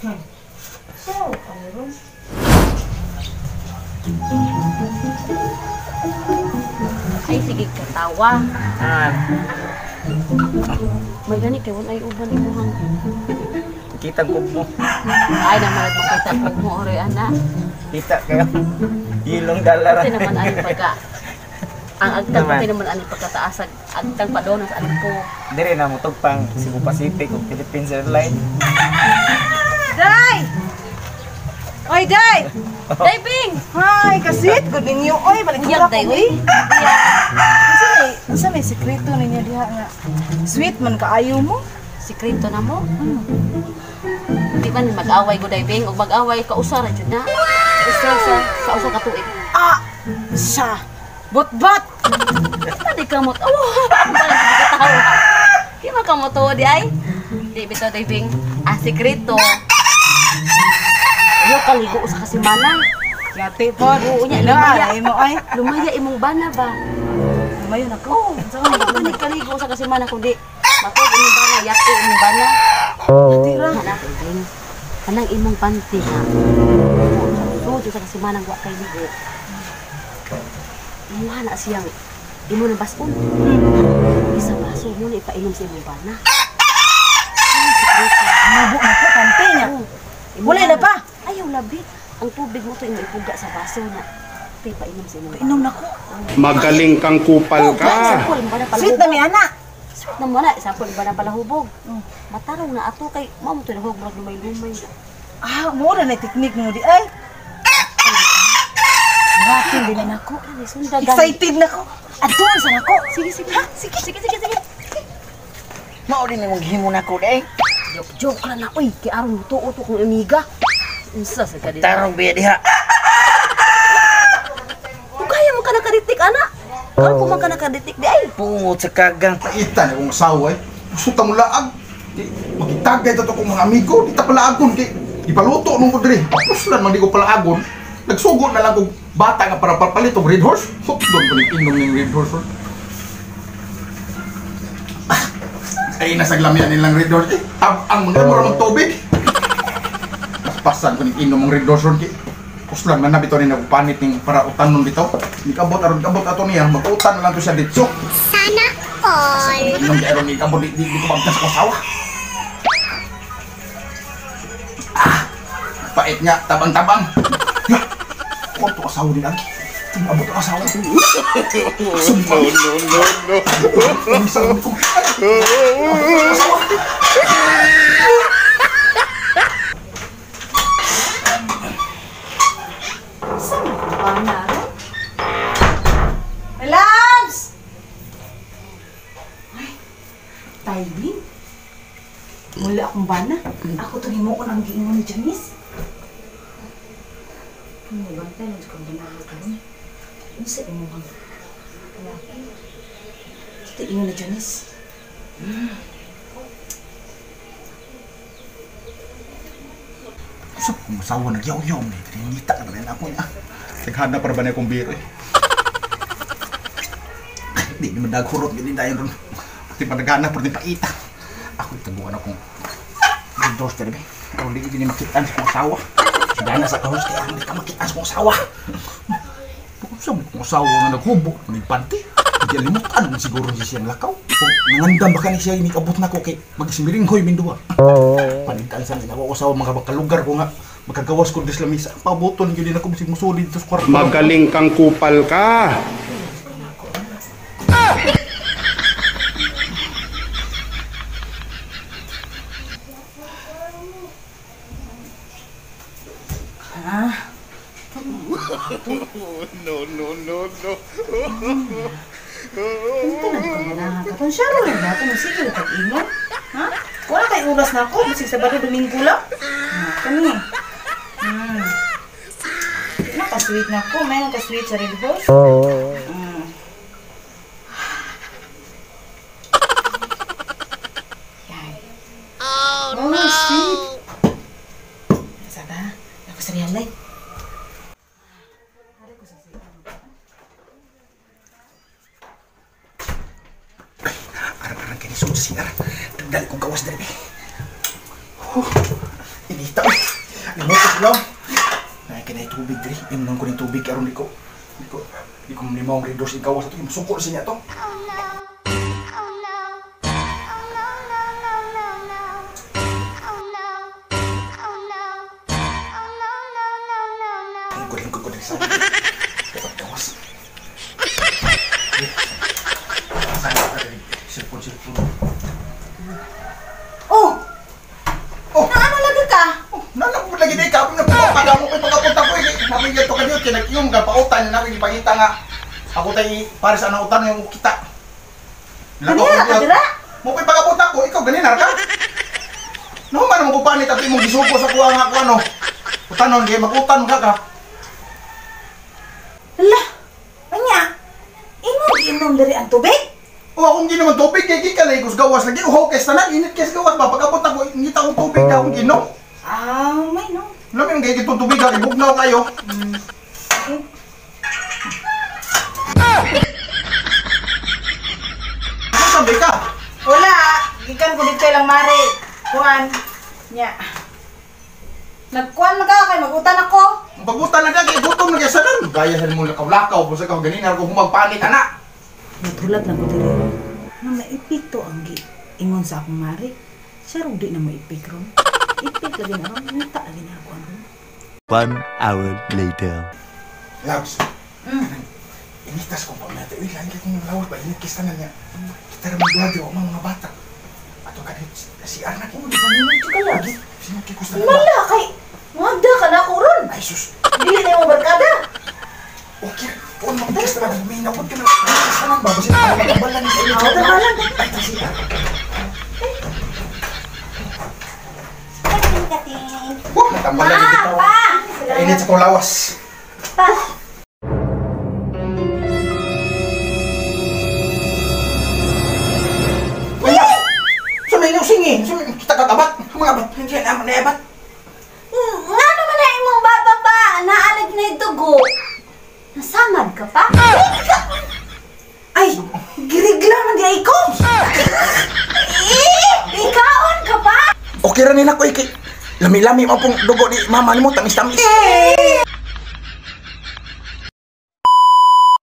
So, ano? Ay, sige katawa. Ah, May gani kay wala ay uban imuhang. kita ko mo. Ay naman makita ko mo ore ana. Kita kayo. Ilong dalara. Kasi naman ani pagka ang agtang Naman. pati naman ani pagkataas agtang padono sa alin ko. Dire na mo pang Cebu Pacific ug Philippines Airlines. Day! Oy, Day! Diving! Hi, kasit! Good ninyo. Oy, balik Iyang ko day uy. Unsa may sekreto ninyo diha nga? Sweet man kaayo mo? Sikreto na mo. Di man mag-away go diving o mag-away ka usara jud na. Sa usa ka tuig. Ah! Sa! Bot-bot! Di ka mo. Oh, ang bala di ka tawo. Di man ka mo tuwa di ay. Di bitaw diving. Ah, sikreto. Ayaw kaligo sa kasimana. Yate po. Oo, nya, Lumaya mo ay. Lumaya imong bana ba? Lumayo na ko. Saan ka ba kaligo sa kasimana kundi matod imong bana, yate imong bana. Tira. Anak, diving. Kanang imong panty ha. So, sa kasimana wa kay ligo. Imuha na siyang imo na bason. Isa baso mo na ipainom sa imong bana. Mabuk na ko, kante niya. Wala na pa. Ayaw labi. Ang tubig mo to yung ipuga sa baso na. Ito ipainom sa imong Inom na ko. Magaling kang kupal ka. Sampol ba na Sweet na mi ana. Sweet na mo na. Sampol ba na palahubog. Matarong na ato kay mamo to na hubog lumay-lumay. Ah, mura na teknik mo di ay. Gratin din na ako. Ay, sundagan. Excited na ko. Adun sa nako. Sige, sige. Ha? Sige, sige, sige, sige. Mao din imong gihimo na ko day. Joke lang na. Uy, kay aron mo to kong amiga. Unsa sa kadito? Tarong biya diha. Kung kaya mo ka nakaditik, anak. Kung ko man ka nakaditik, di ay. Pungot sa kagang. Paitan akong asawa eh. Gusto ta mo laag. Magitagay ta to kong mga amigo. Di ta palaagon kay ipaluto nung ko diri. Tapos lang man di ko palaagon. Nagsugo na lang kong bata nga para papalit og Red Horse. Doon ko inom ng Red Horse. Ay nasaglamian nilang Red Horse. Ang mga mura ng tubig. Paspasan ko inom ng Red Horse kay uslan man nabito ni nagpanit ning para utanon bitaw. Ni kabot aron kabot ato niya mag-utan na lang to siya dito. Sana all. Nung di aron ni kabot di ko magtas ko sawa. Pait nga, tabang-tabang. Kung ito asawa din lagi. Abot ang asawa. No. Ang asawa ko. Asawa. Bana ro. Labs! Ay, timing. Wala akong bana. Ako to himuon ang giingon ni Janice. Ano ba tayo ng kong ko ni? Ano sa imo bang? Kita ingon ni Janice. Usap kong asawa nagyaw-yaw ni. Trinita na rin ako niya. Naghanda para ba niya kong biro eh. Hindi naman daghurot ganyan tayo ron. Pati pa naghanap, pati paita. Ako itabuan akong windows talaga. Ikaw hindi hindi makitaan sa kong asawa. Sigana sa kahos kaya hindi ka makitaan sa kong asawa. Sabi kong asawa nga naghubo, nagpanti. Hindi alimutan naman siguro siya siyang lakaw. Kung nangandam baka ni siya inikabot na ko kay magsimiringhoy minduwa. Panintaan sa nila ko asawa mga bakalugar ko nga. Magkagawas ko des lamisa. Pabuton yun din ako bisig musulid sa kwarto. Magaling kang kupal ka. No. Katong siya rin natin ang sige tag-ingon. Ha? Wala kay oras na ako, bisig Sabado Domingo lang. Kani. Naka-sweet na ako, may naka-sweet sa Red Horse. Oh, sweet. Sada, nakasarihan lang. Arang-arang kayo sa siya. Dagdali kong gawas dari. pangita. Namutok lang. Kinay tubig diri. Imnon ko ng tubig aron di ko malimaw ang redos ikaw sa to. Masukol sa niya to. Lingkod ko diri sa. Tawas. Sirpon. Oh! Naano lagi ka? Nanapod lagi di ka. Pagpapagawa mo ko pagkapunta ko. Namigyan to kanyo. Yung gapautan na namin ipangita nga. Ako tayo para sa anang utan yung kita. Ganira ka dira? Mo ko'y pagkapunta ko. Ikaw ganina ka? Naman naman ko panit at imong gisuko sa kuha nga ko ano. Utanon kaya mag-utan ka ka. Hala! Anya! Inom dari ang tubig? O akong ginom ang tubig. Kaya gikalay ko sa gawas lagi. Uhaw kaya sa init kaya sa gawas ba. Pagkapunta ko, ngita akong tubig na akong ginom. May no. Alam mo yung gaya itong tubig ha. Ibugnaw kayo. Ano sabi ka? Wala! Gikan ko dito lang mari. Kuan. Nya. Nagkuan na ka kay magutan ako. Ang pagutan na dyan, kaya gutom na kaya sa nun. Gaya sa mo lakaw-lakaw, kung sa ikaw ganina, kung humagpanik ka na. Natulat lang ko diri. Na maipik to ang ingon sa akong mari. Siya rin di na maipik ron. Ipik lagi na ron. Nita lagi na ako ron. 1 hour later. Labs, initas ko pa natin. Uy, lagi kong lawat ba? Inikis na niya. Kita naman duwag yung mga bata. Ato ka din, si Arnak. Oh, di ba naman ka lagi? Sinukikos na Wala kay. Magda ka na ako ron. Ay, sus. Dili na yung barkada. Okay, kung mag-ikas na lang, minawag ka na. Inikis na lang ba? Basta na magkabalan niya. Ako tabalan. Ay, si Arnak. Wah, natambalan yung bitaw. Kainit sa kong lawas. Wala! Sumingaw singi! Kita kagabat! Mga bat! Hindi naman na ebat! Nga naman na imong baba pa, naalag na yung dugo. Nasamad ka pa? Ay, girigla man di ko. Ikaon ka pa? Okay ra nila ko iki. Lami-lami mo pong dugo ni mama ni mo tamis-tamis.